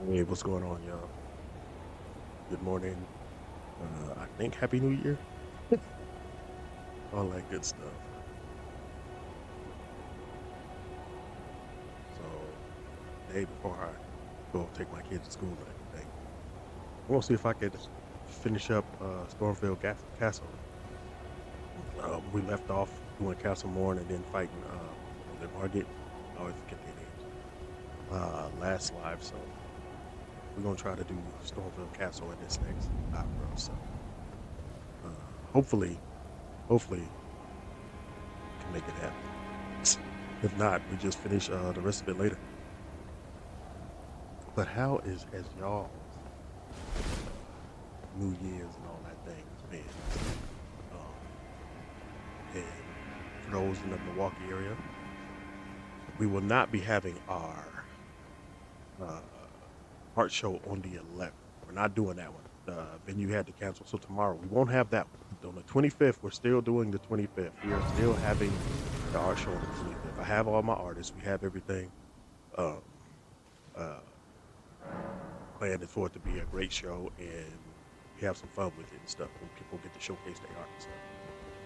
Hey, what's going on, y'all? Good morning. I think Happy New Year, all that good stuff. So, day before I go take my kids to school and everything, I want to see if I could finish up Stormville Castle. We left off doing Castle Morn and then fighting was it Margit? I always forget their names. Last live, so we're gonna try to do Stormville Castle in this next live bro. So, uh, hopefully, hopefully, we can make it happen. If not, we just finish the rest of it later. But how has y'all's New Year's and all that thing been? And for those in the Milwaukee area, we will not be having our uh, art show on the 11th. We're not doing that one. The venue had to cancel, so tomorrow we won't have that one. On the 25th, we're still doing the 25th. We are still having the art show on the 25th. I have all my artists. We have everything. Um, uh, Planned it for it to be a great show, and we have some fun with it and stuff. And people get to showcase their art and stuff.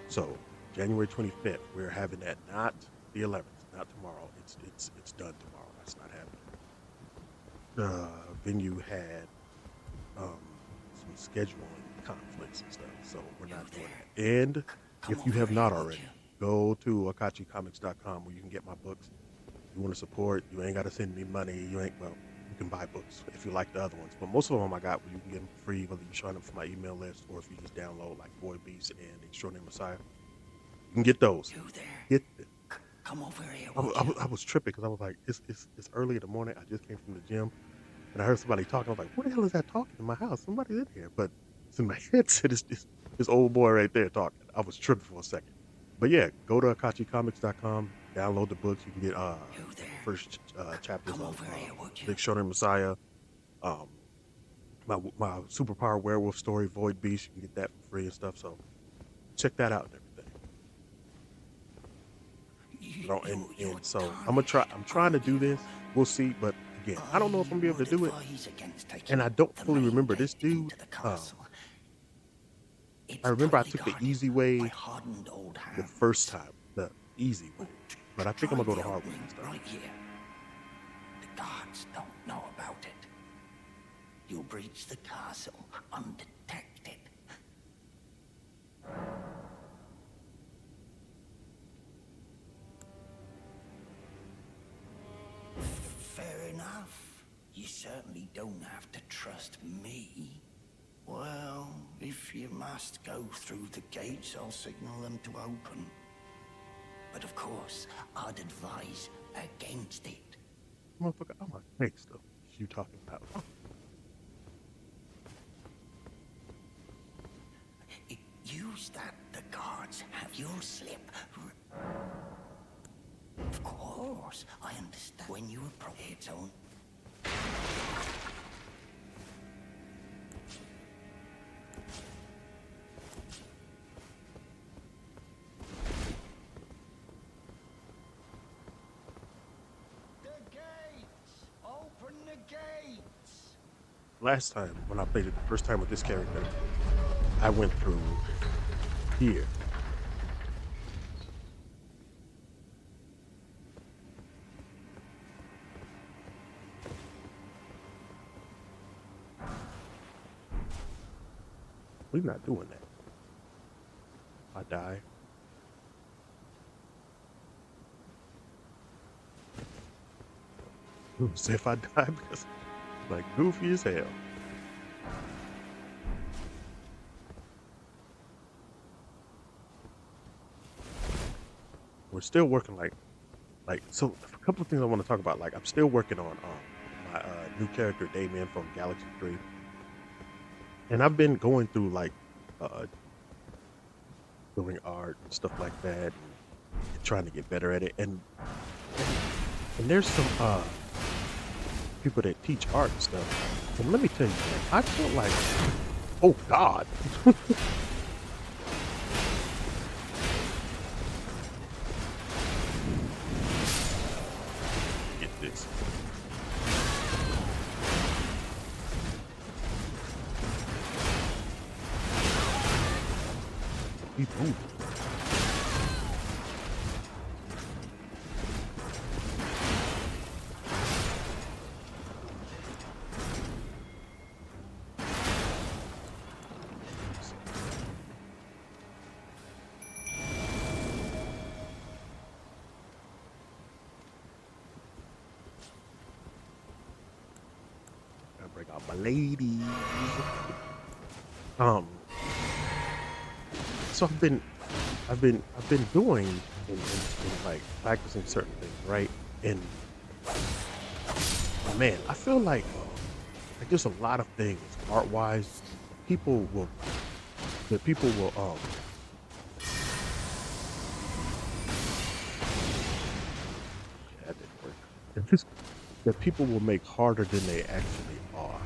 So January 25th, we're having that, not the 11th, not tomorrow. It's done tomorrow. That's not happening. The venue had some scheduling conflicts and stuff, so we're not doing that. And if you have not already, go to akachicomics.com where you can get my books. You want to support, you ain't got to send me money. You can buy books if you like the other ones. But most of them I got where you can get them free, whether you sign up for my email list or if you just download like Boy Beast and Extraordinary Messiah. You can get those. You there? Get them. Come over here. I was tripping because I was like, it's early in the morning. I just came from the gym and I heard somebody talking. I was like, what the hell is that talking in my house? Somebody's in here. But it's in my headset. It's this old boy right there talking. I was tripping for a second. But yeah, go to akachicomics.com, download the books. You can get first chapters of Big Extraordinary Messiah, my superpower werewolf story, Void Beast. You can get that for free and stuff. So check that out and everything. And so I'm trying to do this. We'll see, but again, I don't know if I'm gonna be able to do it. And I don't fully remember this dude. I remember I took the easy way the first time, the easy way. But I think I'm gonna go the hard way this time. Right here. The guards don't know about it. You'll breach the castle undetected. Fair enough. You certainly don't have to trust me. Well, if you must go through the gates, I'll signal them to open. But of course, I'd advise against it. Motherfucker, I'm like, hey, stuff you talking about? Use that the guards have. You'll slip. Of course, I understand. When you approach its own. Last time when I played it the first time with this character, I went through here. We're not doing that. I die. See if I die because like goofy as hell. We're still working so a couple of things I want to talk about. Like I'm still working on my new character Damien from Galaxy 3. And I've been going through like doing art and stuff like that and trying to get better at it. And there's some people that teach art and stuff. And let me tell you, man, I feel like, oh God. Get this. Keep moving. Gotta break out my ladies. Um, so I've been doing and like practicing certain things, right? And man, I feel like there's a lot of things art wise people will that people will that didn't work. That people will make harder than they actually are.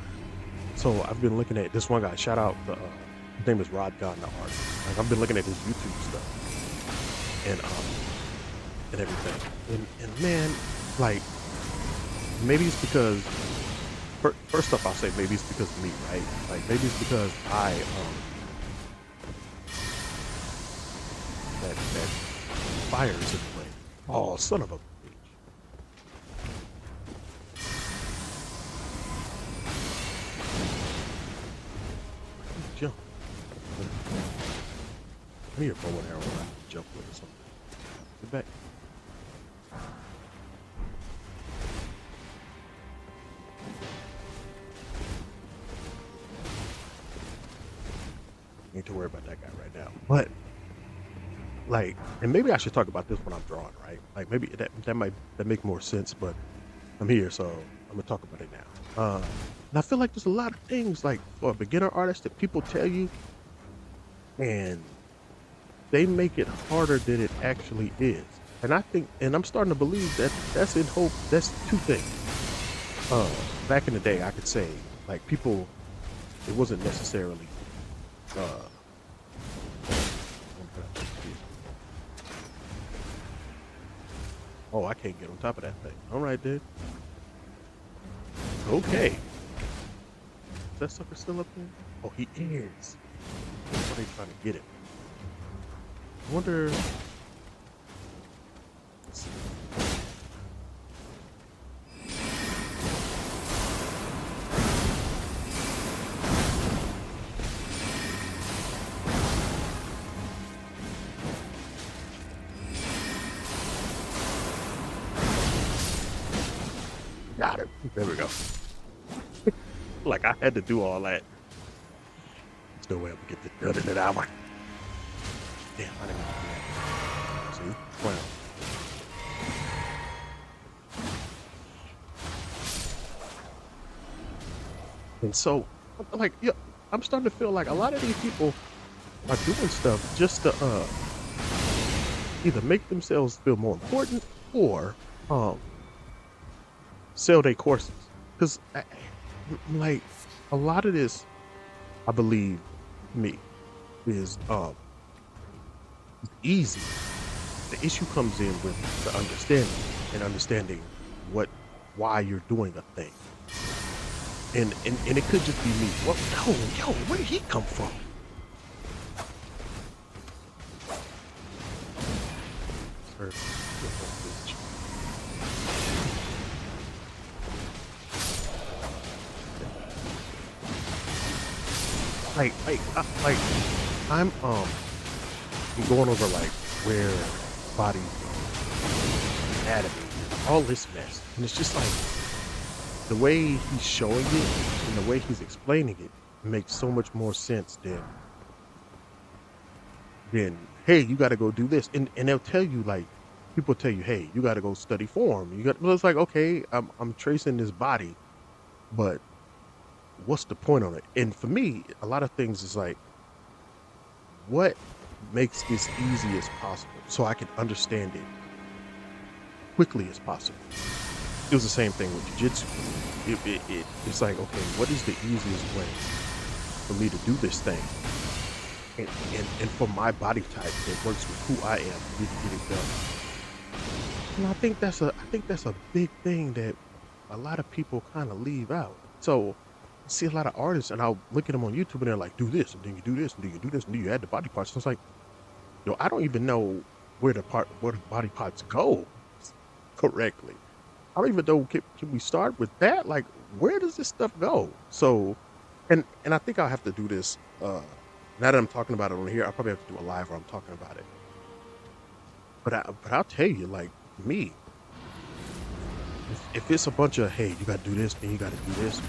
So I've been looking at this one guy. Shout out his name is Rod Gon, the artist. Like I've been looking at his YouTube stuff and everything. And man, like maybe it's because first off I'll say maybe it's because of me, right? Like maybe it's because I that fire is in the way. Oh, son of a bitch. Jump. I need a bow and arrow I can jump with or something. Get back. Need to worry about that guy right now. But like, and maybe I should talk about this when I'm drawing, right? Like maybe that might make more sense, but I'm here, so I'm gonna talk about it now. And I feel like there's a lot of things like for a beginner artist that people tell you and they make it harder than it actually is. And I think, and I'm starting to believe that that's in hope. That's two things. Back in the day, I could say like people, it wasn't necessarily, oh, I can't get on top of that thing. All right, dude. Okay. Is that sucker still up there? Oh, he is. What are they trying to get him? I wonder. Let's see. Got him. There we go. Like I had to do all that. There's no way I'm gonna get this done in an hour. Damn, I didn't do that. See? Wow. And so, like, yeah, I'm starting to feel like a lot of these people are doing stuff just to either make themselves feel more important or sell their courses. Because like a lot of this, I believe me, is easy. The issue comes in with the understanding why you're doing a thing. And it could just be me. What? Yo, where did he come from? Like I'm going over like where bodies anatomy, all this mess, and it's just like the way he's showing it and the way he's explaining it makes so much more sense than hey, you got to go do this, and they'll tell you like people tell you, hey, you got to go study form. Well, it's like okay, I'm tracing this body, but what's the point on it? And for me, a lot of things is like, what makes this easy as possible so I can understand it quickly as possible. It was the same thing with jiu-jitsu. It's like, okay, what is the easiest way for me to do this thing? And for my body type that works with who I am, for me to get it done. And I think that's a big thing that a lot of people kind of leave out. So I see a lot of artists and I'll look at them on YouTube and they're like, do this, and then you do this, and then you do this, and then you add the body parts. And it's like, Yo, I don't even know where the body parts go correctly. I don't even know. Can we start with that? Like, where does this stuff go? So, and I think I'll have to do this. Now that I'm talking about it on here, I'll probably have to do a live where I'm talking about it. But I'll tell you, like me, if it's a bunch of hey, you got to do this, then you got to do this.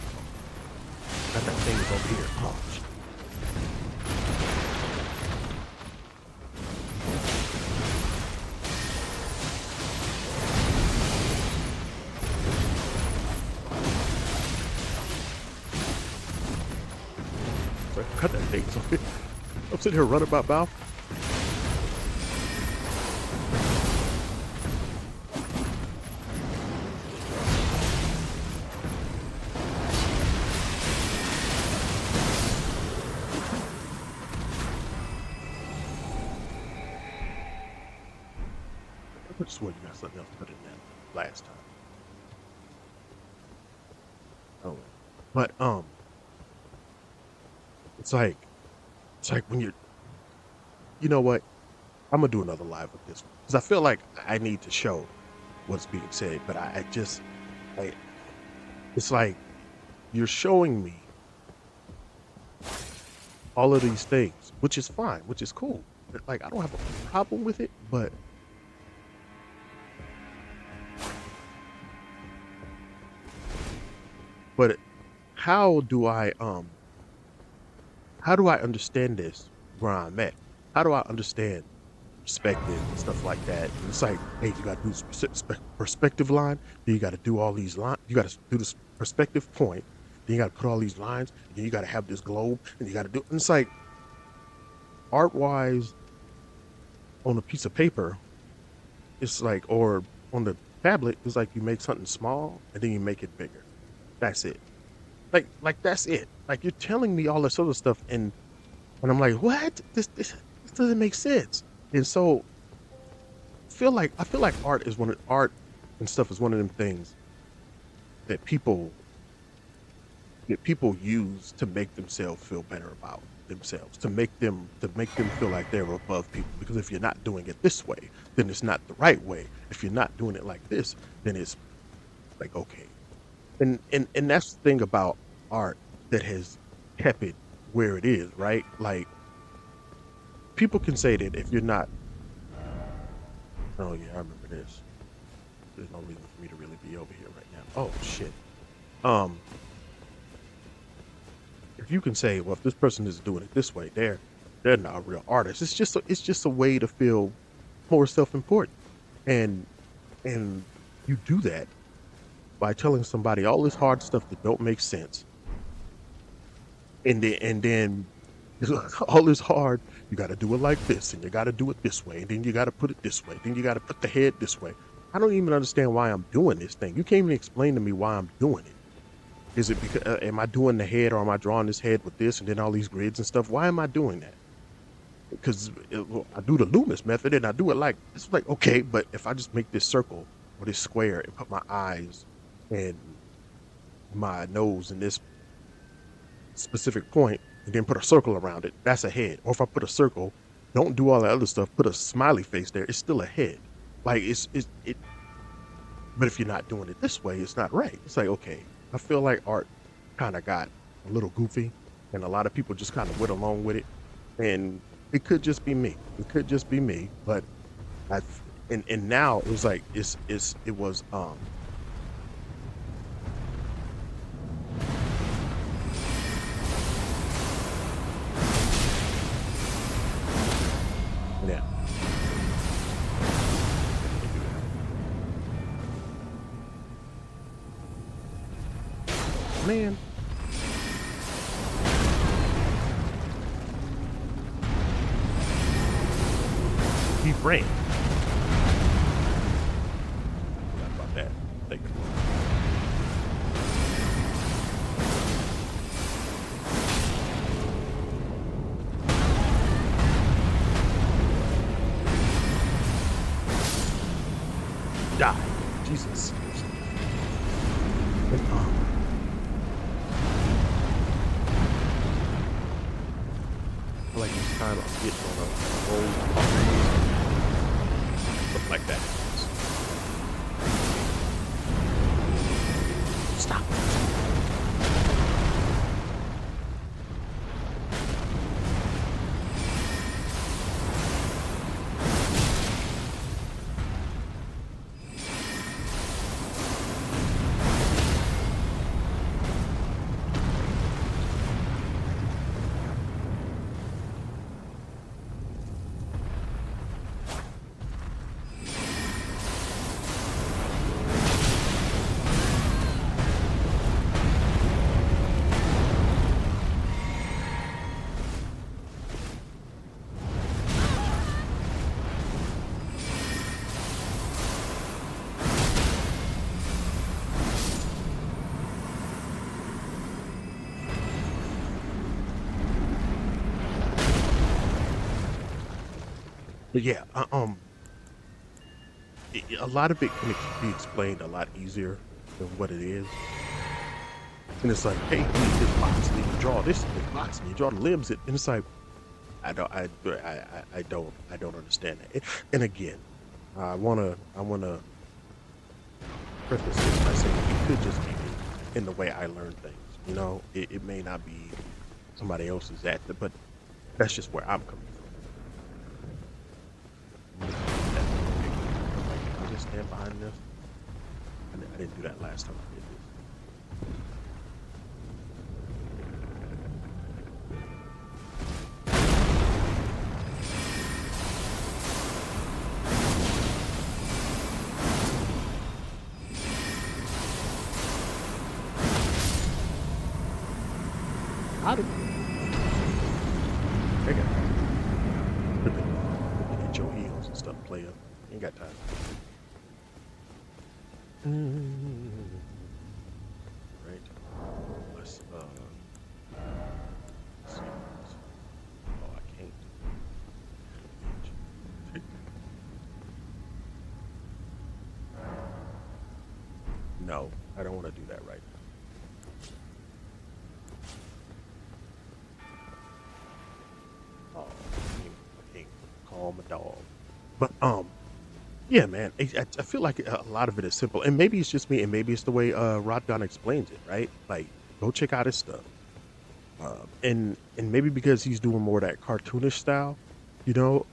Got that thing is over here. Oh, shit. Sorry, cut that thing. So I'm sitting here running my mouth. I could have sworn you got something else to put in that last time. Oh, but it's like when you're, you know what? I'm gonna do another live with this one because I feel like I need to show what's being said. But I just, I, it's like you're showing me all of these things, which is fine, which is cool. Like I don't have a problem with it, but how do I how do I understand this where I'm at? How do I understand perspective and stuff like that? And it's like, hey, you got to do this perspective line. Then you got to do all these lines. You got to do this perspective point. Then you got to put all these lines. And then you got to have this globe. And you got to do. And it's like art wise on a piece of paper. It's like, or on the tablet, it's like you make something small and then you make it bigger. That's it. Like that's it. Like you're telling me all this other stuff, and I'm like, what? This doesn't make sense. And so I feel like art and stuff is one of them things that people use to make themselves feel better about themselves, to make them feel like they're above people. Because if you're not doing it this way, then it's not the right way. If you're not doing it like this, then it's like okay. And that's the thing about art that has kept it where it is, right? Like people can say that if you're not, oh yeah, I remember this. There's no reason for me to really be over here right now. Oh shit. Um, if you can say, well, if this person is doing it this way, they're not a real artist. It's just a way to feel more self-important, and and you do that by telling somebody all this hard stuff that don't make sense, and then all this hard. You got to do it like this, and you got to do it this way, and then you got to put it this way, then you got to put the head this way. I don't even understand why I'm doing this thing. You can't even explain to me why I'm doing it. Is it because am I doing the head, or am I drawing this head with this, and then all these grids and stuff? Why am I doing that? Because well, I do the Loomis method, and I do it like it's like okay, but if I just make this circle or this square and put my eyes and my nose in this specific point and then put a circle around it, that's a head. Or if I put a circle, don't do all that other stuff, put a smiley face there, it's still a head. Like it but if you're not doing it this way, it's not right. It's like okay, I feel like art kind of got a little goofy and a lot of people just kind of went along with it, and it could just be me. It could just be me, but I and now it was like it was yeah. Man, he ran. Forgot about that. Thank you. Die. Jesus. And, I feel like this time I'm getting on a roll. Stop. But yeah, a lot of it can be explained a lot easier than what it is. And it's like, hey, you need this box, and you draw this big box, and you draw the limbs. And it's like, I don't understand that. And again, I wanna preface this by saying it could just be me in the way I learn things. You know, it may not be somebody else's at, but that's just where I'm coming from. Like, I just stand behind this. I didn't do that last time I did this. How did they got look at your heels and stuff, player? Ain't got time. Right. Let's see. Oh, I can't. No, I don't want to do that right now. Oh, I can't calm a dog. But yeah, man, I feel like a lot of it is simple, and maybe it's just me, and maybe it's the way Rodgon explains it, right? Like, go check out his stuff, and maybe because he's doing more of that cartoonish style, you know,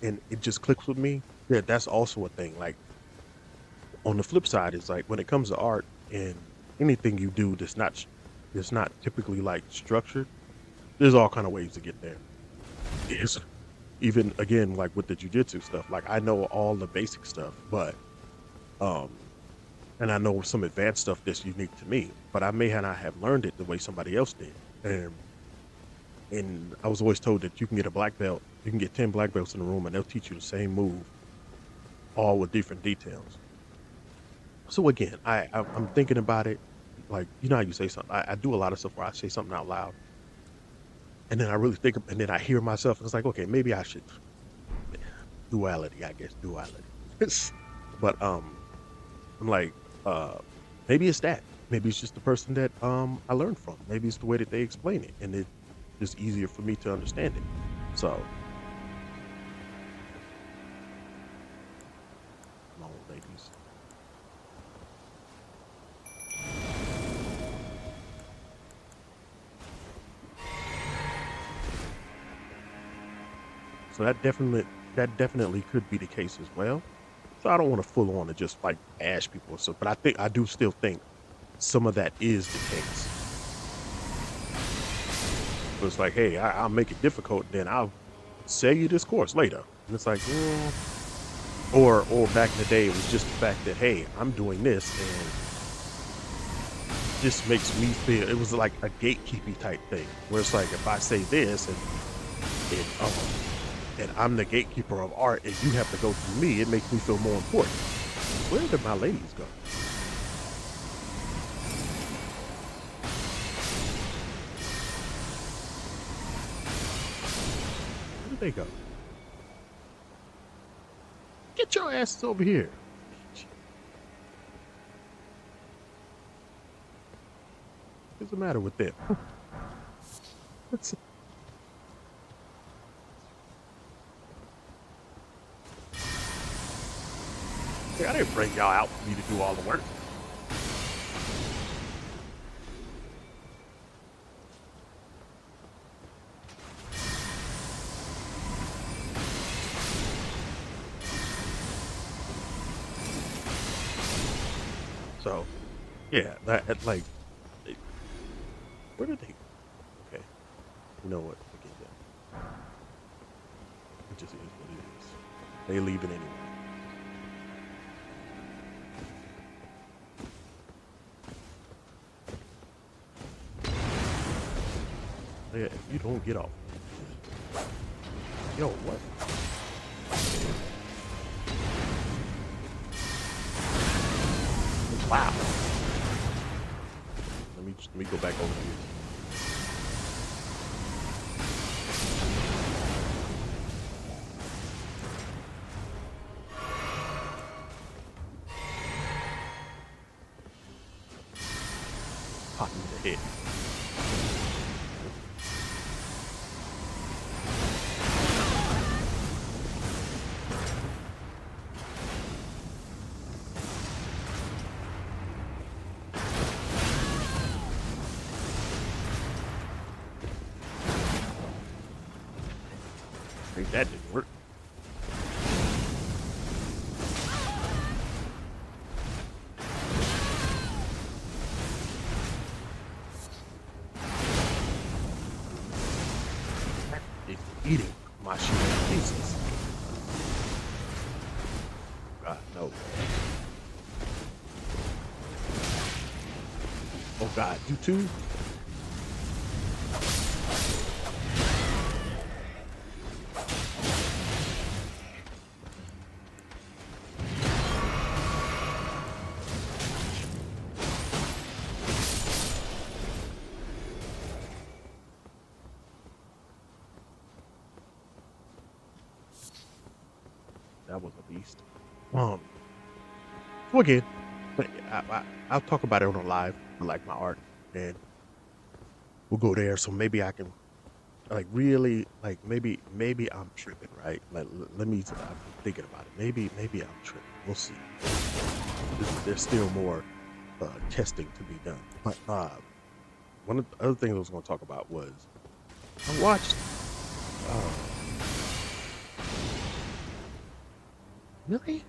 and it just clicks with me. Yeah, that's also a thing. Like on the flip side, it's like when it comes to art and anything you do that's not typically like structured. There's all kind of ways to get there. Yes. Even again, like with the jujitsu stuff, like I know all the basic stuff, but um, and I know some advanced stuff that's unique to me, but I may not have learned it the way somebody else did. And I was always told that you can get a black belt, you can get 10 black belts in a room, and they'll teach you the same move, all with different details. So again, I'm thinking about it, like you know how you say something. I do a lot of stuff where I say something out loud, and then I really think, and then I hear myself, and it's like, okay, maybe I should duality, I guess duality. But I'm like, uh, maybe it's that. Maybe it's just the person that I learned from. Maybe it's the way that they explain it, and it's just easier for me to understand it. So, come on, ladies. So that definitely could be the case as well. So I don't want to full on to just like bash people. So, but I do still think some of that is the case. But it's like, hey, I'll make it difficult, then I'll sell you this course later. And it's like, or back in the day, it was just the fact that hey, I'm doing this, and this makes me feel. It was like a gatekeeping type thing, where it's like if I say this, and I'm the gatekeeper of art, and you have to go through me, it makes me feel more important. Where did my ladies go? Where did they go? Get your asses over here. What's the matter with them? What's I didn't bring y'all out for me to do all the work. So yeah, like, it- where did they? Okay, you know what? Forget that. It just is what it is. They leave it anyway. Yeah, if you don't get off, yo, what? Wow. Let me go back over here. Hot in the head. I think that didn't work. It's eating my shit in pieces. God, no. Oh God, you too? That was a beast. Um, so again, but I'll talk about it on a live, like my art, and we'll go there. So maybe I can, like, really, like, maybe I'm tripping, right? Like, let me. I'm thinking about it. Maybe I'm tripping. We'll see. There's still more testing to be done. But one of the other things I was going to talk about was I watched. Uh, really?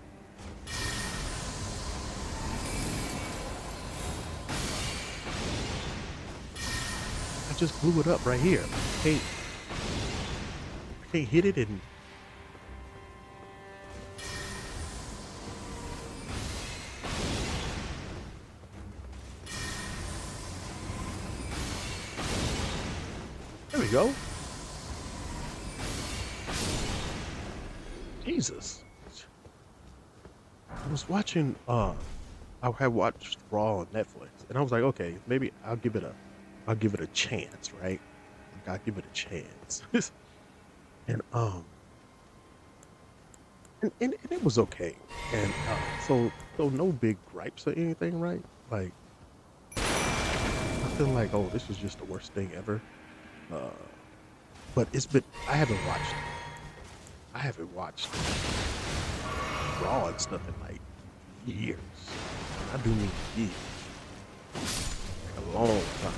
I just blew it up right here. I can't hit it, and there we go. Jesus. I was watching. I had watched Raw on Netflix, and I was like, okay, maybe I'll give it a chance, right? Like, I'll give it a chance. and and it was okay. And so no big gripes or anything, right? Like, nothing like, oh, this was just the worst thing ever. Uh, but it's been I haven't watched Raw and stuff in like years. I do mean years, like a long time.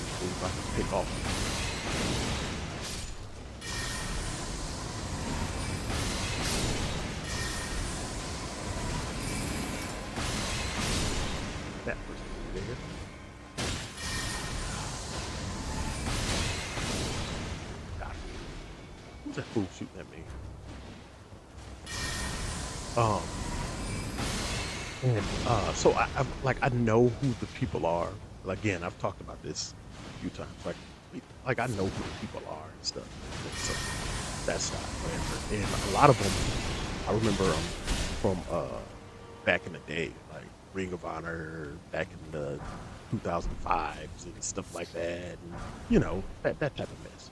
See if I can pick off that person there. God, who's that fool shooting at me? Um, and so I've like I know who the people are. Again, I've talked about this a few times. Like I know who the people are and stuff. And so that's not whatever. And a lot of them, I remember them from back in the day, like Ring of Honor, back in the 2005s and stuff like that, and that type of mess.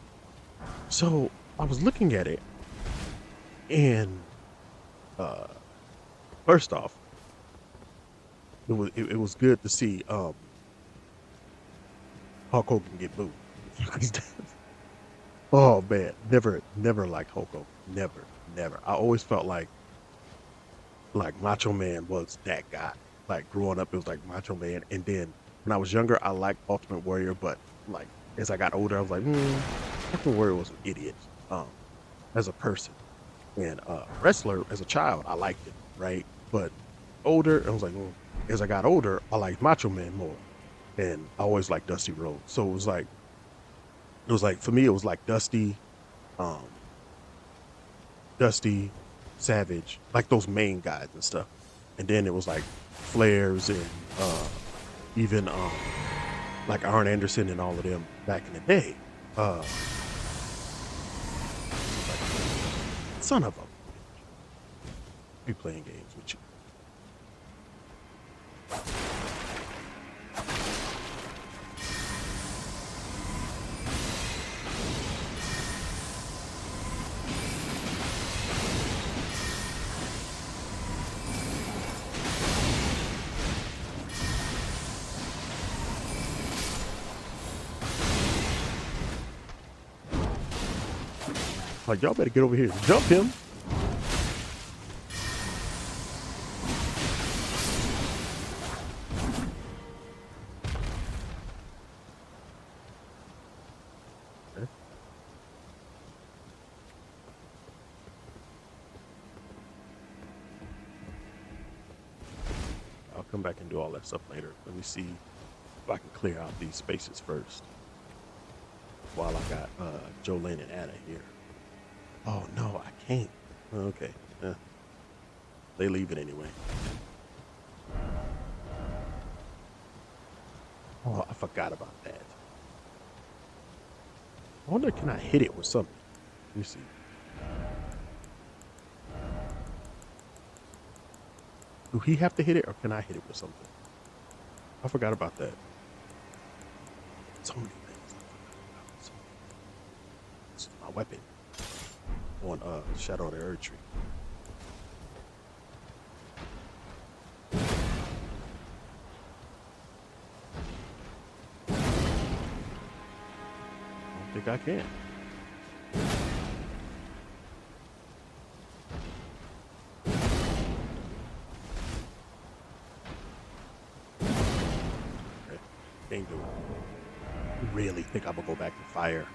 So I was looking at it, and uh, first off, it was good to see Hulk Hogan get booed. Oh man, never liked Hulk Hogan. Never. I always felt like like Macho Man was that guy. Like growing up, it was like Macho Man, and then when I was younger, I liked Ultimate Warrior, but like as I got older, I was like, Ultimate Warrior was an idiot, as a person, and wrestler as a child, I liked it, right? But older, I was like, as I got older, I liked Macho Man more, and I always liked Dusty Rhodes. So it was like for me, it was like um, Dusty, Savage, like those main guys and stuff. And then it was like Flares and even like Arn Anderson and all of them back in the day. Like, son of a be playing games with you. Like y'all better get over here and jump him. Okay. I'll come back and do all that stuff later. Let me see if I can clear out these spaces first while I got Jolene and Ada here. Oh no, I can't. Okay. They leave it anyway. Oh, I forgot about that. I wonder, can I hit it with something? Let me see. Do he have to hit it, or can I hit it with something? I forgot about that. So many things. This is my weapon on Shadow of the Erd Tree. I don't think I can. Okay, can't do it. I really think I'm gonna go back to fire.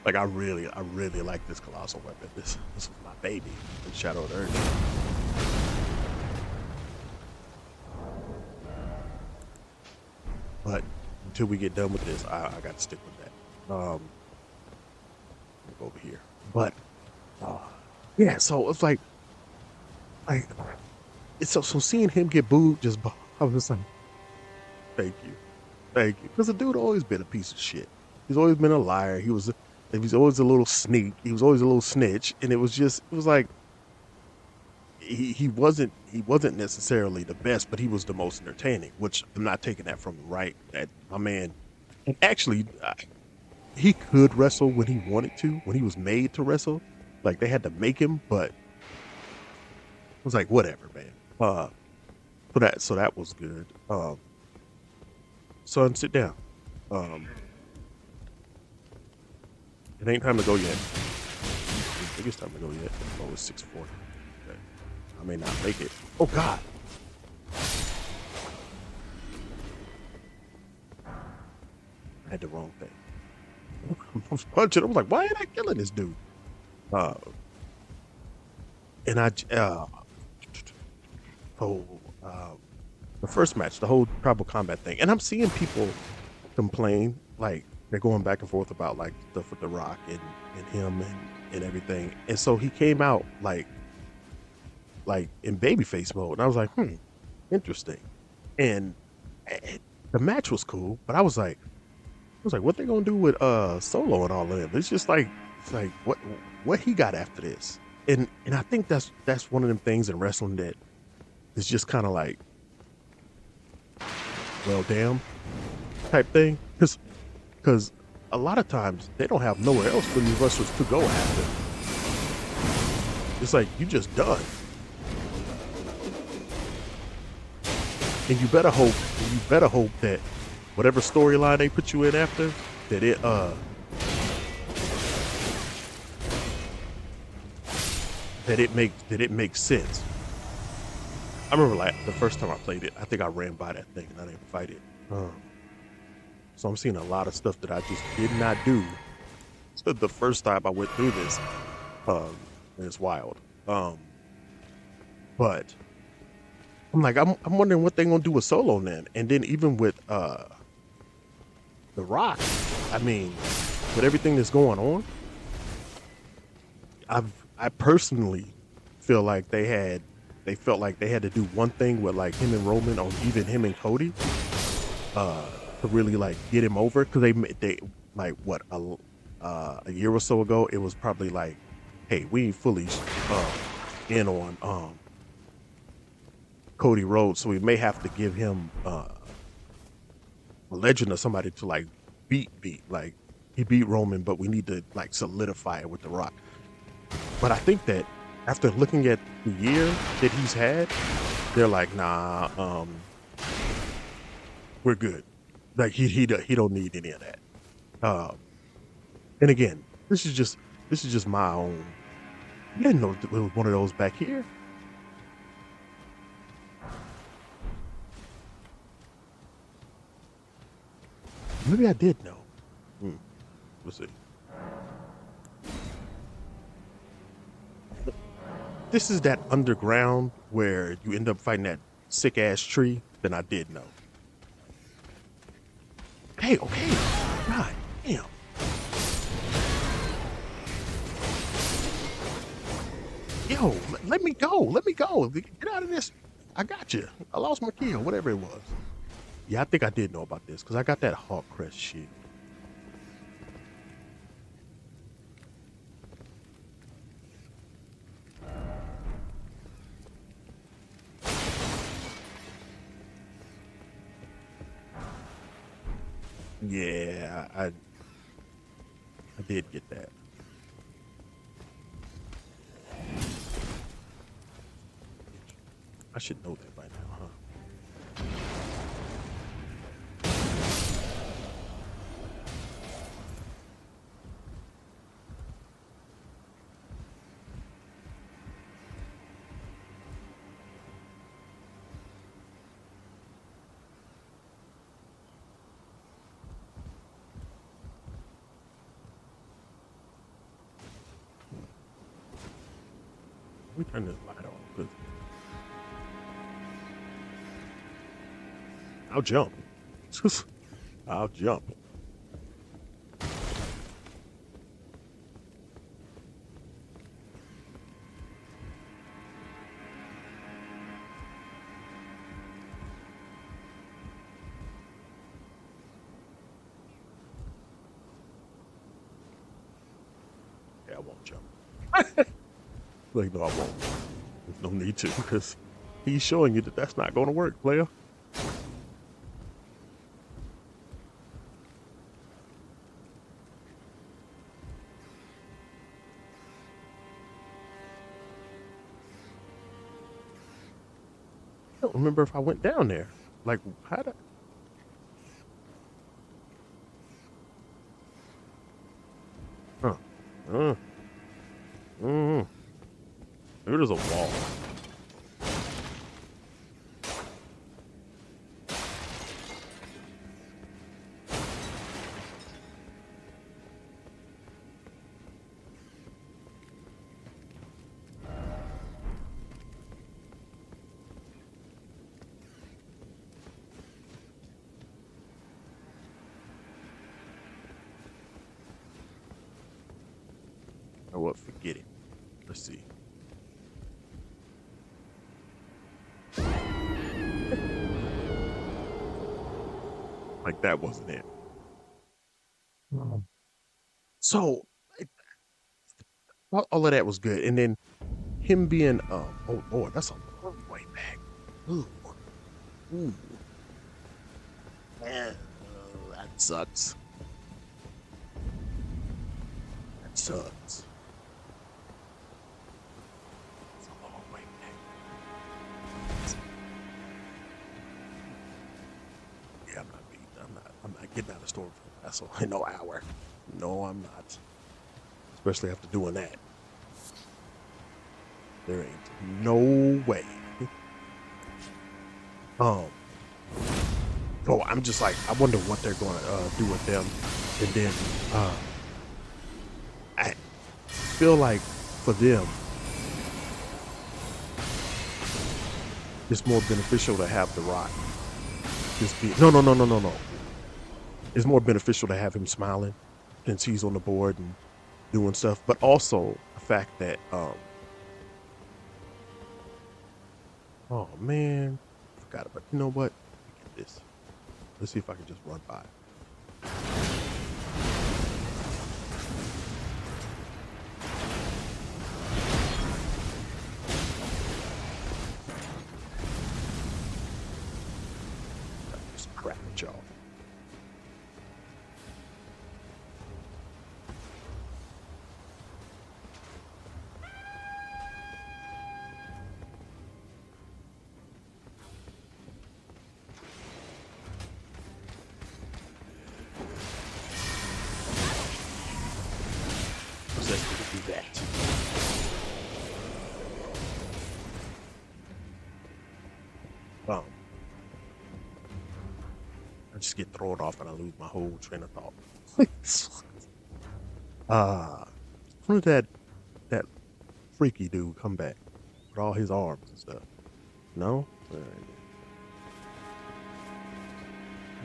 Like I really like this colossal weapon. This was my baby in Shadow of the Erd. But until we get done with this, I got to stick with that. Go over here. But yeah, so it's like it's so seeing him get booed just I was just like, thank you, because the dude always been a piece of shit. He's always been a liar. He was always a little sneak. He was always a little snitch, and it was like he wasn't necessarily the best, but he was the most entertaining. Which I'm not taking that from him, right? That my man, and actually, he could wrestle when he wanted to, when he was made to wrestle. Like they had to make him, but I was like, whatever, man. So that was good. Son, sit down. It ain't time to go yet. I think it's time to go yet. Oh, it's 6:40. Okay. I may not make it. Oh God. I had the wrong thing. I was punching. I was like, why ain't I killing this dude? And the first match, the whole tribal combat thing, and I'm seeing people complain, like they're going back and forth about like stuff with The Rock and him and everything. And so he came out like in babyface mode, and I was like, interesting. And the match was cool, but I was like, what they gonna do with Solo and all of them? It's like what he got after this. And I think that's one of them things in wrestling that is just kind of like, well, damn, type thing. Because a lot of times they don't have nowhere else for these wrestlers to go after. It's like you just done, and you better hope that whatever storyline they put you in after, that it makes sense. I remember like the first time I played it, I think I ran by that thing and I didn't fight it. So I'm seeing a lot of stuff that I just did not do the first time I went through this. And it's wild. But I'm like, I'm wondering what they're gonna do with Solo then, and then even with the Rock. I mean, with everything that's going on, I personally feel like they felt like they had to do one thing with like him and Roman, or even him and Cody, to really like get him over, because they like what a year or so ago, it was probably like, hey, we ain't fully in on Cody Rhodes, so we may have to give him a legend or somebody to like beat. Like, he beat Roman, but we need to like solidify it with The Rock. But I think that after looking at the year that he's had, they're like, nah, we're good. Like he don't need any of that. Um, and again, this is just my own. I didn't know it was one of those back here. Maybe I did know. Let's see. This is that underground where you end up fighting that sick ass tree. Then I did know. Hey, okay. God damn. Yo, let me go. Let me go. Get out of this. I got you. I lost my key or whatever it was. Yeah, I think I did know about this because I got that Hawk Crest shit. Yeah, I did get that. I should know that by now, huh? Let me turn this light off because I'll jump. I'll jump. Yeah, I won't jump. Like, no, I won't. There's no need to because he's showing you that that's not going to work, player. I don't remember if I went down there. Like, how did? Huh? Uh, mm, Maybe there's a wall. Or what? Forget it. Let's see. Like, that wasn't it. So all of that was good, and then him being oh Lord, that's a long way back. Ooh, ooh, yeah, that sucks. That sucks. It's a long way back. Yeah, I'm not beating. I'm not getting out of Stromveil Castle in no hour. No, I'm not. Especially after doing that. There ain't no way. Um, so I'm just like, I wonder what they're going to do with them. And then I feel like for them, it's more beneficial to have The Rock just be no. It's more beneficial to have him smiling since he's on the board and doing stuff, but also the fact that oh man, I forgot about, you know what? Let me get this. Let's see if I can just run by. Just crap at y'all. Let's do that. Um, I just get thrown off and I lose my whole train of thought. When did that freaky dude come back with all his arms and stuff? No? All right.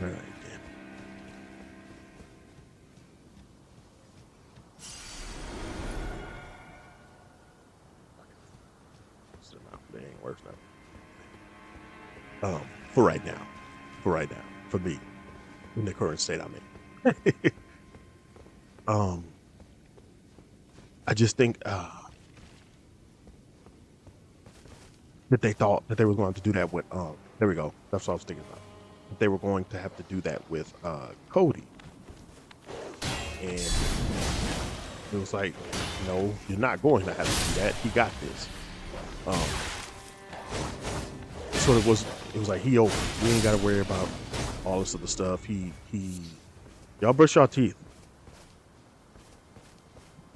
All right then. So now, they ain't worse now. For right now. For me. In the current state I'm in. I just think that they thought that they were going to do that with there we go. That's what I was thinking about. That they were going to have to do that with Cody. And it was like, no, you're not going to have to do that. He got this. So it was like he over. We ain't gotta worry about all this other stuff. Y'all brush your teeth.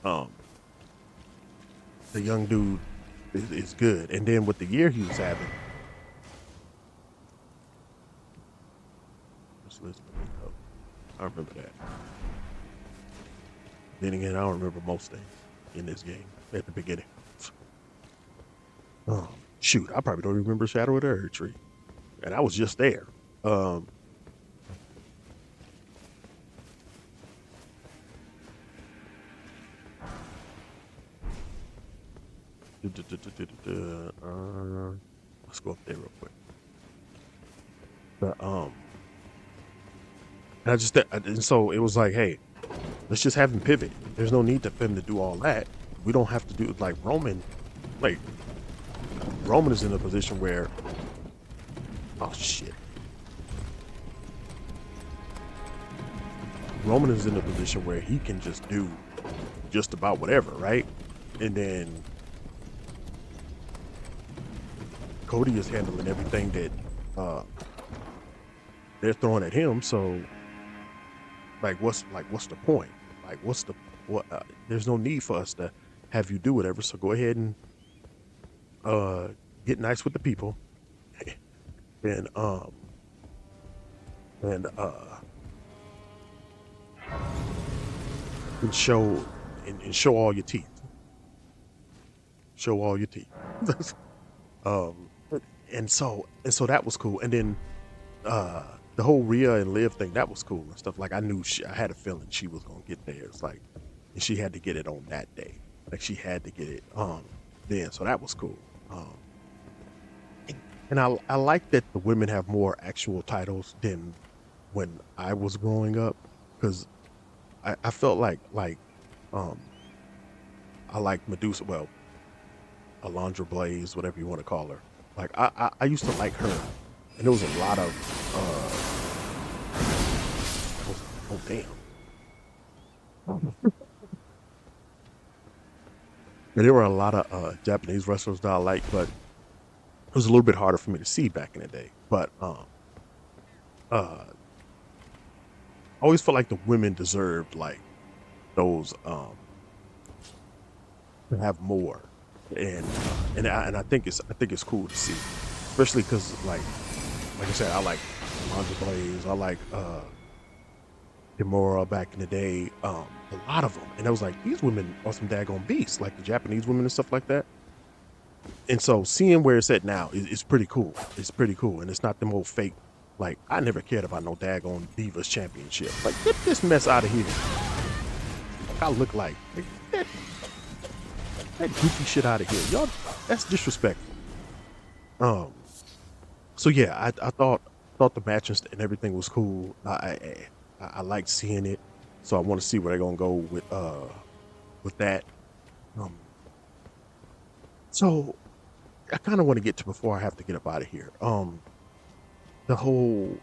The young dude is good. And then with the year he was having, just listen to me though. I remember that. Then again, I don't remember most things in this game at the beginning. Shoot, I probably don't even remember Shadow of the Earth Tree. And I was just there. Let's go up there real quick. But and I just and so it was like, hey, let's just have him pivot. There's no need for him to do all that. We don't have to do it like Roman. Like Roman is in a position where, oh shit. Roman is in a position where he can just do just about whatever, right? And then Cody is handling everything that they're throwing at him. So, what's the point? There's no need for us to have you do whatever. So go ahead and get nice with the people, and show and show all your teeth. Show all your teeth. And so that was cool. And then the whole Rhea and Liv thing, that was cool and stuff. Like I knew I had a feeling she was gonna get there. It's like, and she had to get it on that day. Like she had to get it then. So that was cool. And I like that the women have more actual titles than when I was growing up, because I felt like I like Medusa, well, Alondra Blaze, whatever you want to call her. Like I used to like her, and there was a lot of oh damn. And there were a lot of Japanese wrestlers that I liked, but it was a little bit harder for me to see back in the day. But I always felt like the women deserved like those to have more, and I think it's cool to see, especially because like like I said, I like Alundra Blaze. I like Kimura back in the day. A lot of them, and I was like, these women are some daggone beasts, like the Japanese women and stuff like that. And so seeing where it's at now is pretty cool. It's pretty cool, and it's not them old fake. Like I never cared about no daggone Divas Championship. Like get this mess out of here. Like, I look like that, that goofy shit out of here, y'all. That's disrespectful. So yeah, I thought the match and everything was cool. I liked seeing it, so I want to see where they're gonna go with that. Um, so I kind of want to get to before I have to get up out of here. The whole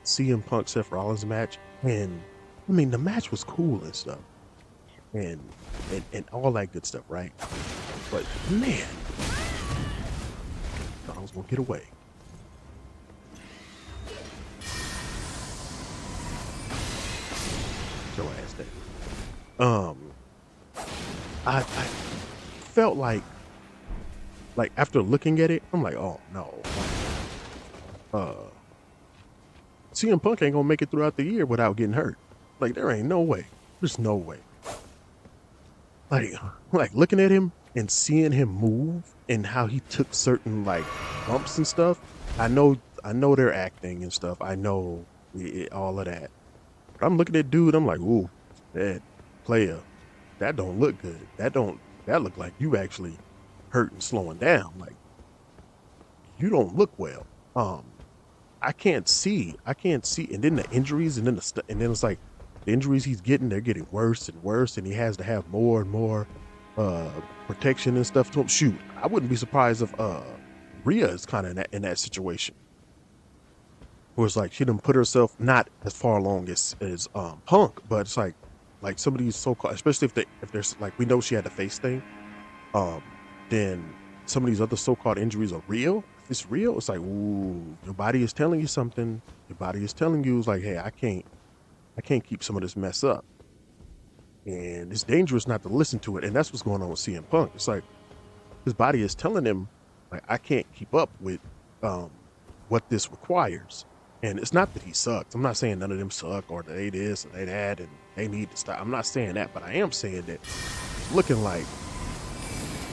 CM Punk Seth Rollins match, and I mean the match was cool and stuff, and all that good stuff, right? But man, thought I was gonna get away. Your ass there. I felt like after looking at it, I'm like, oh no, CM Punk ain't gonna make it throughout the year without getting hurt. Like there ain't no way. There's no way. Like looking at him and seeing him move and how he took certain like bumps and stuff. I know they're acting and stuff. I know all of that. But I'm looking at dude. I'm like, ooh, that player, that don't look good. That look like you actually hurt and slowing down. Like you don't look well. I can't see. And then the injuries, and then it's like the injuries he's getting, they're getting worse and worse, and he has to have more and more protection and stuff to him. Shoot, I wouldn't be surprised if Rhea is kind of in that situation, where it's like she done put herself not as far along as Punk, but it's like some of these so-called, especially if there's like, we know she had the face thing, then some of these other so-called injuries are real. If it's real, it's like, ooh, your body is telling you something. Your body is telling you, it's like, hey, I can't keep some of this mess up. And it's dangerous not to listen to it. And that's what's going on with CM Punk. It's like his body is telling him, like, I can't keep up with what this requires. And it's not that he sucks. I'm not saying none of them suck or they this or they that and they need to stop. I'm not saying that, but I am saying that it's looking like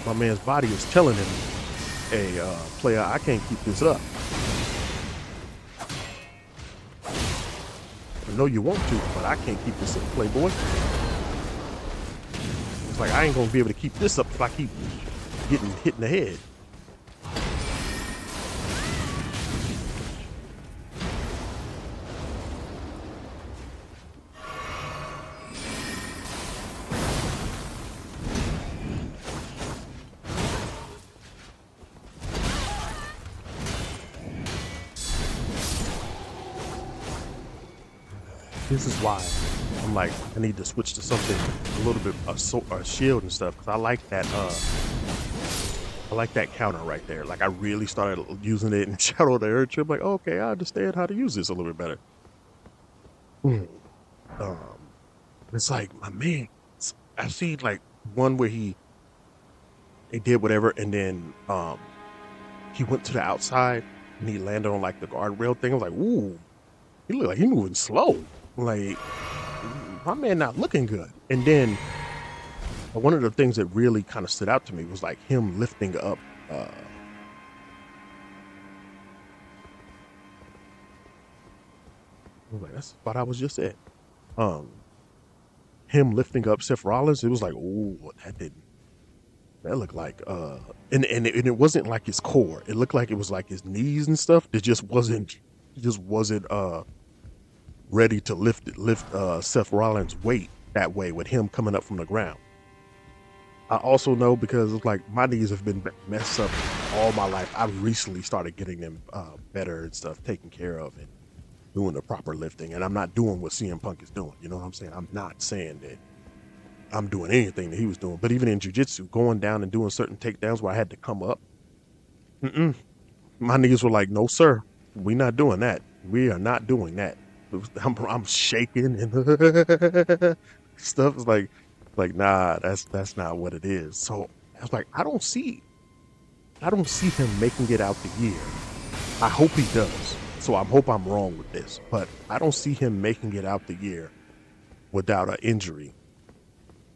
my man's body is telling him, hey, player, I can't keep this up. I know you want to, but I can't keep this up, playboy. It's like, I ain't gonna be able to keep this up if I keep getting hit in the head. This is why I'm like, I need to switch to something a little bit a shield and stuff, because I like that counter right there. Like I really started using it in Shadow of the Earth. I'm like, okay, I understand how to use this a little bit better. It's like, my man, I see like one where he did whatever, and then he went to the outside and he landed on like the guardrail thing. I was like, ooh, he look like he moving slow. Like, my man not looking good. And then one of the things that really kind of stood out to me was like him lifting up that's what I was just at. Him lifting up Seth Rollins, it was like, ooh, that looked like and it wasn't like his core. It looked like it was like his knees and stuff. It just wasn't ready to lift Seth Rollins' weight that way with him coming up from the ground. I also know, because it's like my knees have been messed up all my life. I recently started getting them better and stuff, taken care of and doing the proper lifting. And I'm not doing what CM Punk is doing. You know what I'm saying? I'm not saying that I'm doing anything that he was doing. But even in jiu-jitsu, going down and doing certain takedowns where I had to come up, my knees were like, no, sir, we're not doing that. We are not doing that. I'm shaking and stuff. Is like nah, that's not what it is. So I was like, I don't see him making it out the year. I hope he does. So I hope I'm wrong with this, but I don't see him making it out the year without an injury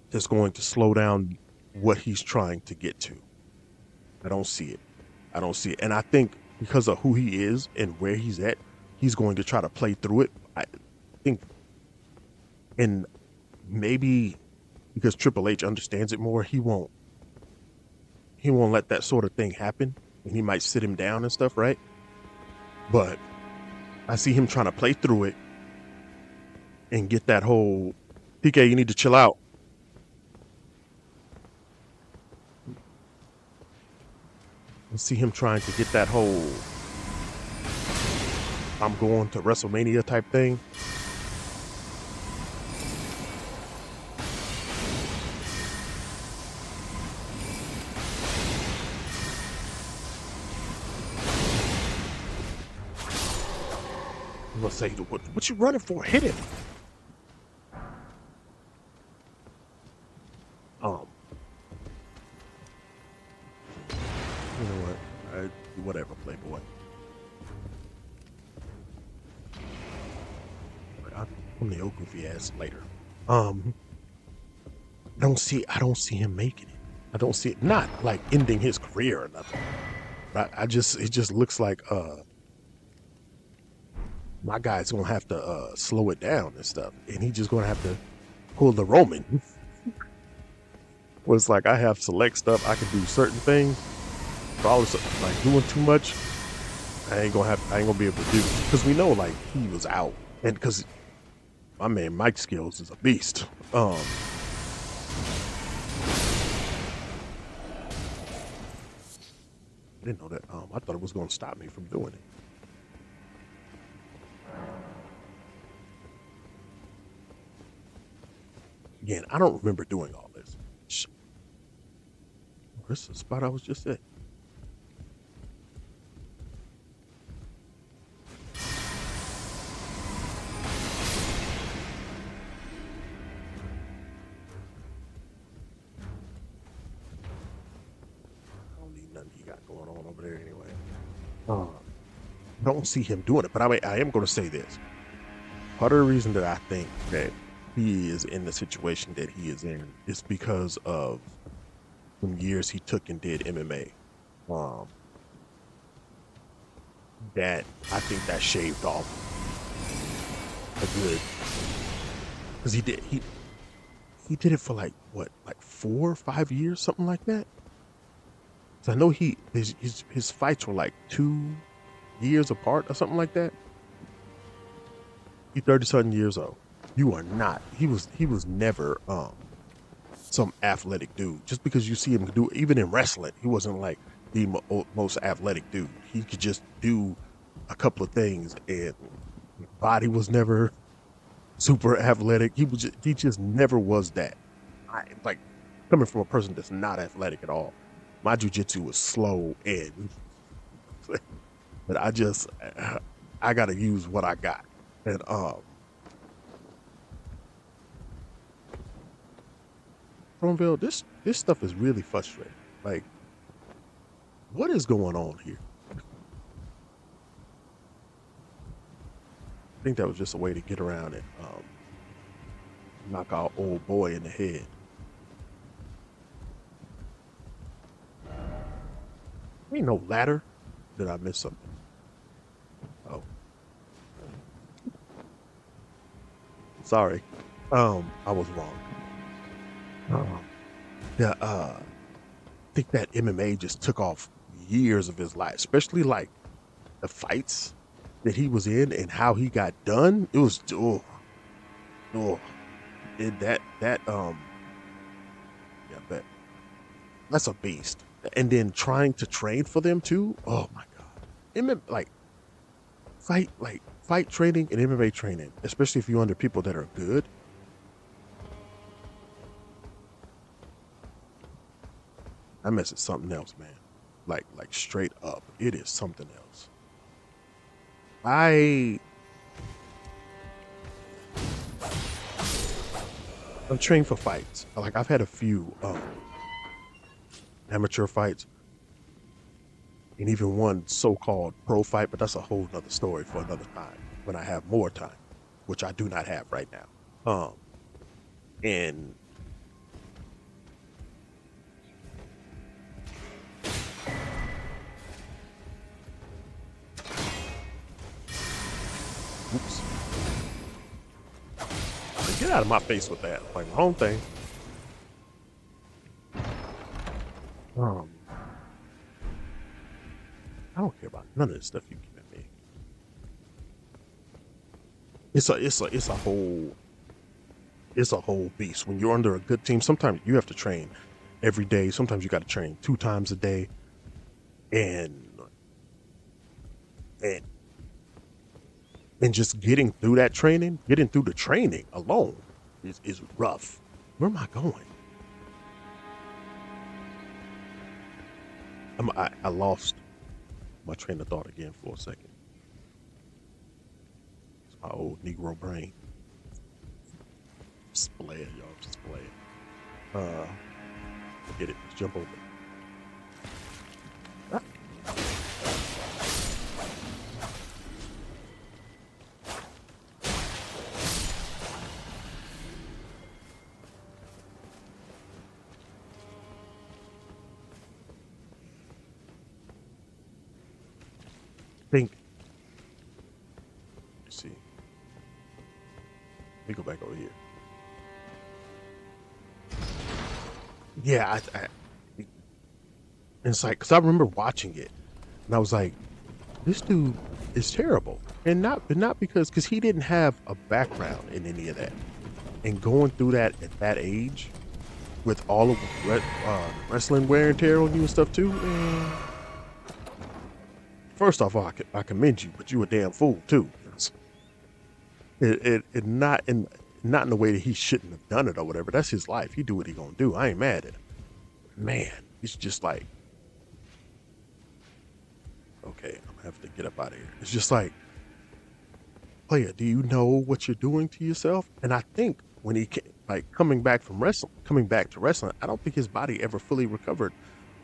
that's going to slow down what he's trying to get to. I don't see it. I don't see it. And I think because of who he is and where he's at, he's going to try to play through it. I think, and maybe because Triple H understands it more, he won't let that sort of thing happen. And he might sit him down and stuff, right? But I see him trying to play through it and get that whole PK, you need to chill out. I see him trying to get that whole I'm going to WrestleMania type thing. I'm gonna say, what you running for? Hit him. Um, you know what? Whatever, Playboy. I'm the goofy ass later. I don't see him making it. I don't see it, not like ending his career or nothing. But it just looks like my guy's gonna have to slow it down and stuff, and he's just gonna have to pull the Roman. Where it's like I have select stuff, I can do certain things. But all this like doing too much, I ain't gonna be able to do, because we know like he was out, and because my man Mike Skills is a beast. I didn't know that. I thought it was gonna stop me from doing it. Again, I don't remember doing all this. This is the spot I was just at. I don't need nothing he got going on over there anyway. I don't see him doing it, but I am going to say this. Part of the reason that I think that he is in the situation that he is in is because of some years he took and did MMA. That I think that shaved off a good, because he did it for like what, like 4 or 5 years, something like that. So I know his fights were like 2 years apart or something like that. He's 30-something years old. You are not. He was never some athletic dude. Just because you see him do, even in wrestling, he wasn't like the most athletic dude. He could just do a couple of things, and body was never super athletic. He just never was that. Like coming from a person that's not athletic at all. My jiu-jitsu was slow, and but I got to use what I got. And Stromveil, this stuff is really frustrating. Like, what is going on here? I think that was just a way to get around and knock our old boy in the head. Ain't no ladder. Did I miss something? Oh, sorry. I was wrong. Yeah, I think that MMA just took off years of his life, especially like the fights that he was in and how he got done. It was yeah, but that's a beast. And then trying to train for them too. Oh my god, like fight training and MMA training, especially if you're under people that are good. That mess is something else, man. Like straight up, it is something else. I'm trained for fights. Like I've had a few amateur fights. and even one so-called pro fight, but that's a whole nother story for another time when I have more time, which I do not have right now. And oops, get out of my face with that. Like, wrong thing. I don't care about none of this stuff you giving me. It's a whole beast. When you're under a good team, sometimes you have to train every day. Sometimes you got to train 2 times a day, and and and just getting through that training, getting through the training alone is rough. Where am I going? I lost my train of thought again for a second. It's my old Negro brain. Just play it, y'all. Just play it. Forget it. Let's jump over. Ah. Think. Let's see. Let me go back over here. Yeah, it's like, because I remember watching it, and I was like, this dude is terrible, and not because he didn't have a background in any of that, and going through that at that age, with all of the wrestling wear and tear on you and stuff too. Man. First off, I commend you, but you a damn fool too. It not in the way that he shouldn't have done it or whatever. That's his life. He do what he gonna do. I ain't mad at him. Man, it's just like, okay, I'm gonna have to get up out of here. It's just like, player, do you know what you're doing to yourself? And I think when he coming back to wrestling, I don't think his body ever fully recovered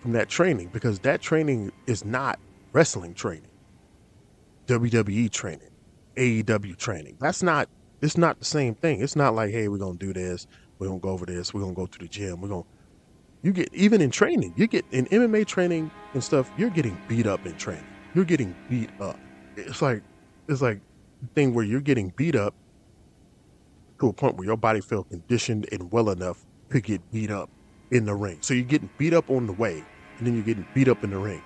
from that training, because that training is not wrestling training, WWE training, AEW training. It's not the same thing. It's not like, hey, we're gonna do this, we're gonna go over this, we're gonna go to the gym, you get, even in training, you get in MMA training and stuff, you're getting beat up in training. You're getting beat up. It's like the thing where you're getting beat up to a point where your body feels conditioned and well enough to get beat up in the ring. So you're getting beat up on the way, and then you're getting beat up in the ring,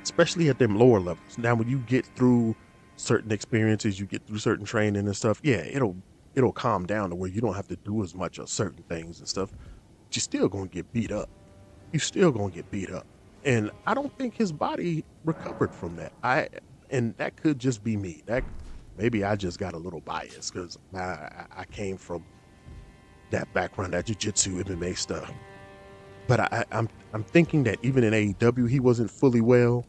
especially at them lower levels. Now, when you get through certain experiences, you get through certain training and stuff, yeah, it'll calm down to where you don't have to do as much of certain things and stuff. But you're still gonna get beat up. You're still gonna get beat up. And I don't think his body recovered from that. And that could just be me. That maybe I just got a little biased because I came from that background, that jiu-jitsu, MMA stuff. But I'm thinking that even in AEW, he wasn't fully well,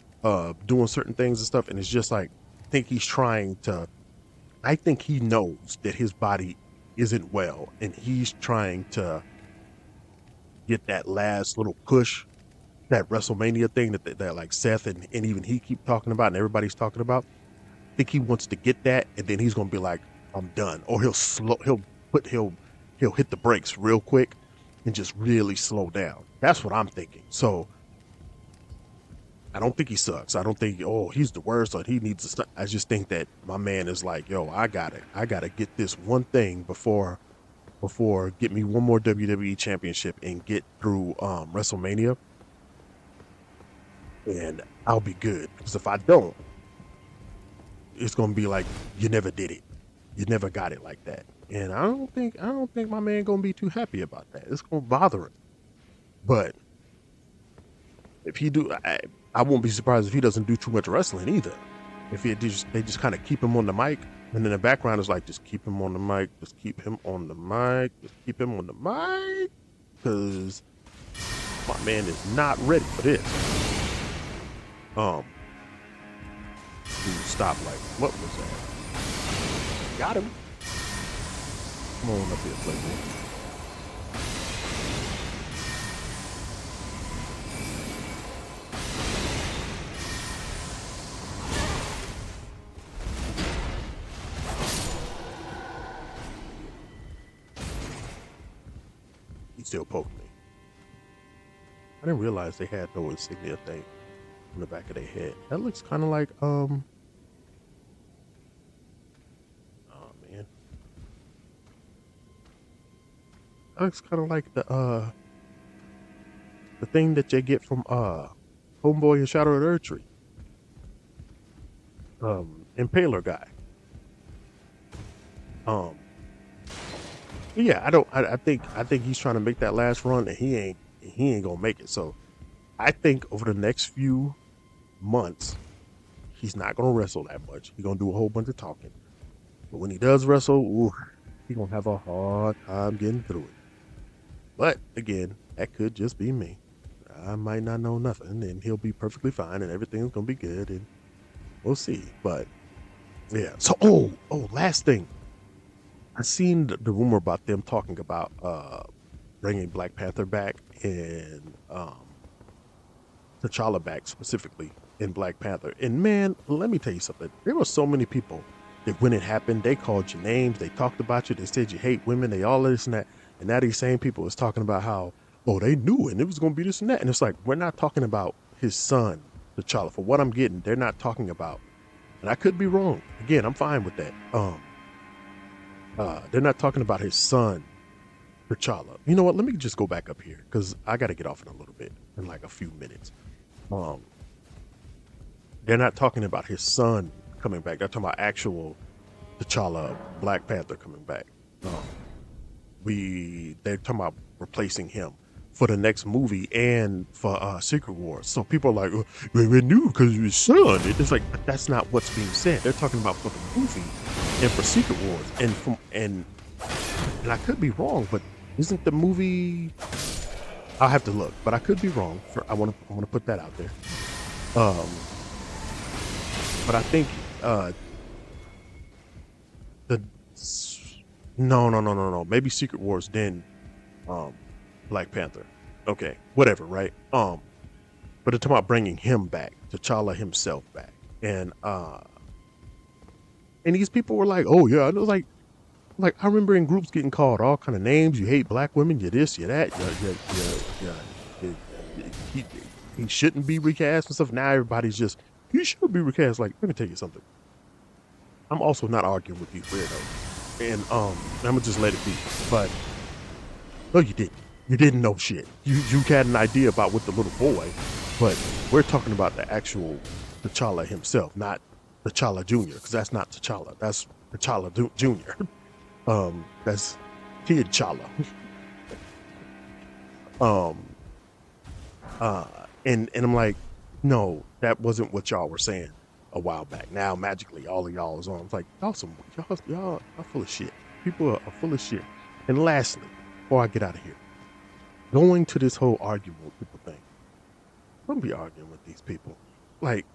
doing certain things and stuff. And it's just like, I think he knows that his body isn't well, and he's trying to get that last little push, that WrestleMania thing that like Seth and even he keep talking about and everybody's talking about. I think he wants to get that, and then he's gonna be like, I'm done. Or he'll hit the brakes real quick and just really slow down. That's what I'm thinking. So I don't think he sucks. I don't think, oh, he's the worst or he needs to stop. I just think that my man is like, yo, I gotta get this one thing before get me one more WWE championship and get through WrestleMania, and I'll be good. Because if I don't, it's gonna be like, you never did it. You never got it like that. And I don't think my man gonna be too happy about that. It's gonna bother him. But if he do, I won't be surprised if he doesn't do too much wrestling either. If they just kind of keep him on the mic, and then the background is like, just keep him on the mic, just keep him on the mic, just keep him on the mic, because my man is not ready for this. Stop, like, what was that? Got him. Come on up here, Playboy. He still poked me. I didn't realize they had no insignia thing on the back of their head. That looks kind of like oh man, that looks kind of like the thing that you get from Homeboy and Shadow of the Earth Tree. Impaler guy. Um, yeah, I think he's trying to make that last run, and he ain't gonna make it. So I think over the next few months, he's not gonna wrestle that much. He's gonna do a whole bunch of talking. But when he does wrestle, ooh, he's gonna have a hard time getting through it. But again, that could just be me. I might not know nothing, and he'll be perfectly fine, and everything's gonna be good, and we'll see. But yeah. So last thing, I seen the rumor about them talking about bringing Black Panther back and T'Challa back specifically in Black Panther. And man, let me tell you something. There were so many people that when it happened, they called you names, they talked about you, they said you hate women, they all this and that. And now these same people is talking about how, oh, they knew it and it was going to be this and that. And it's like, we're not talking about his son, T'Challa. For what I'm getting, they're not talking about, and I could be wrong. Again, I'm fine with that. They're not talking about his son, T'Challa. You know what? Let me just go back up here because I got to get off in a little bit, in like a few minutes. They're not talking about his son coming back. They're talking about actual T'Challa, Black Panther coming back. They're talking about replacing him for the next movie and for Secret Wars. So people are like, we knew because his son. It's like, but that's not what's being said. They're talking about for the movie and for Secret Wars. And I could be wrong, but isn't the movie? I'll have to look, but I could be wrong. I want to put that out there. But I think no. Maybe Secret Wars, then Black Panther. Okay, whatever, right? But they're talking about bringing him back, T'Challa himself back, and these people were like, oh yeah, and it was like I remember in groups getting called all kind of names. You hate black women. You this, you that. He shouldn't be recast and stuff. Now everybody's just, he should be recast. Like, let me tell you something. I'm also not arguing with these weirdos, and I'm gonna just let it be. But no, you didn't. You didn't know shit. You had an idea about what the little boy, but we're talking about the actual T'Challa himself, not T'Challa Jr. Because that's not T'Challa. That's T'Challa Jr. That's Kid Chala. And I'm like, no, that wasn't what y'all were saying a while back. Now magically all of y'all is on. It's like, y'all are full of shit. People are full of shit. And lastly, before I get out of here, going to this whole argument with people thing, don't be arguing with these people. Like,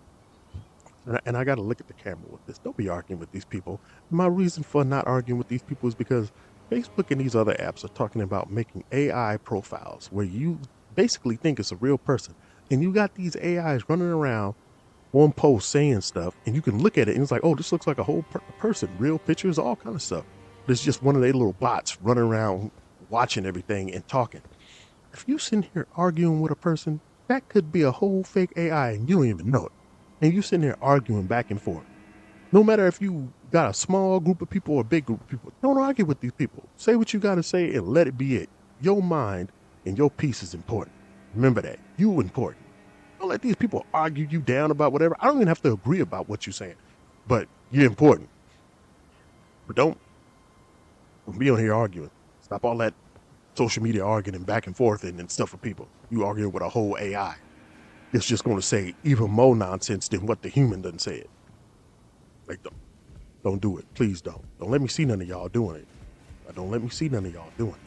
and I got to look at the camera with this. Don't be arguing with these people. My reason for not arguing with these people is because Facebook and these other apps are talking about making AI profiles where you basically think it's a real person. And you got these AIs running around on posts saying stuff, and you can look at it and it's like, oh, this looks like a whole person, real pictures, all kind of stuff. But it's just one of their little bots running around watching everything and talking. If you sitting here arguing with a person, that could be a whole fake AI and you don't even know it. And you sitting there arguing back and forth. No matter if you got a small group of people or a big group of people, don't argue with these people. Say what you got to say and let it be it. Your mind and your peace is important. Remember that. You important. Don't let these people argue you down about whatever. I don't even have to agree about what you're saying, but you're important. But don't be on here arguing. Stop all that social media arguing and back and forth and stuff with people. You arguing with a whole AI. It's just going to say even more nonsense than what the human done said. Like, don't do it. Please don't. Don't let me see none of y'all doing it. Don't let me see none of y'all doing it.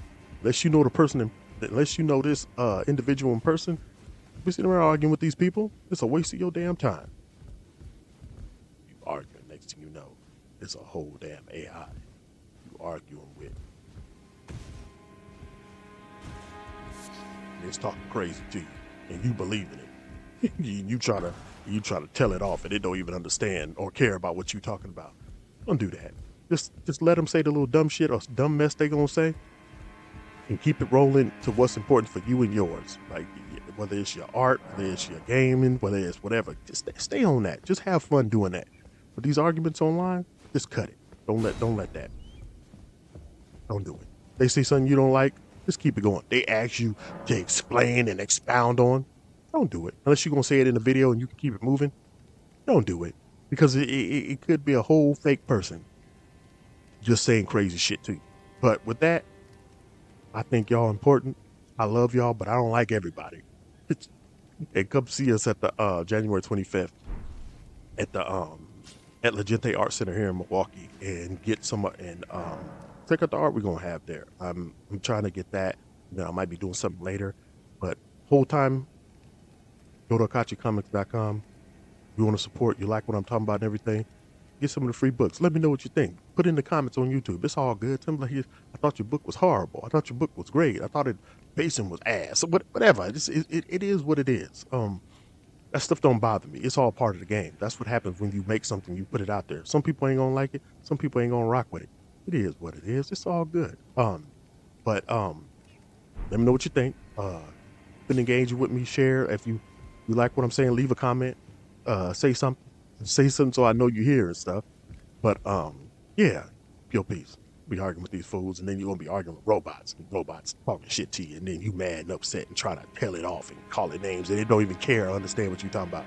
Unless you know the person, unless you know this individual in person, be sitting around arguing with these people, it's a waste of your damn time. You arguing, next thing you know, it's a whole damn AI you arguing with. And it's talking crazy to you, and you believe in it. you try to tell it off, and it don't even understand or care about what you talking about. Don't do that. Just let them say the little dumb shit or dumb mess they gonna say, and keep it rolling to what's important for you and yours. Like whether it's your art, whether it's your gaming, whether it's whatever, just stay on that. Just have fun doing that. But these arguments online, just cut it. Don't let that. Don't do it. They say something you don't like, just keep it going. They ask you to explain and expound on, don't do it. Unless you're gonna say it in the video and you can keep it moving, don't do it. Because it could be a whole fake person just saying crazy shit to you. But with that, I think y'all important. I love y'all, but I don't like everybody. And come see us at the January 25th at the at Legente Art Center here in Milwaukee and get some and check out the art we're gonna have there. I'm trying to get that. You know, I might be doing something later, but whole time go to akachicomics.com. You want to support, you like what I'm talking about and everything, get some of the free books. Let me know what you think. Put in the comments on YouTube. It's all good. Tell me like, I thought your book was horrible. I thought your book was great. I thought it pacing was ass. Whatever. It is what it is. That stuff don't bother me. It's all part of the game. That's what happens when you make something, you put it out there. Some people ain't gonna like it. Some people ain't gonna rock with it. It is what it is. It's all good. But let me know what you think. Been engaging with me. Share if you like what I'm saying. Leave a comment. Say something so I know you're here and stuff. But yeah, your peace. Be arguing with these fools, and then you're gonna be arguing with robots and robots talking shit to you, and then you mad and upset and try to tell it off and call it names, and they don't even care or understand what you're talking about.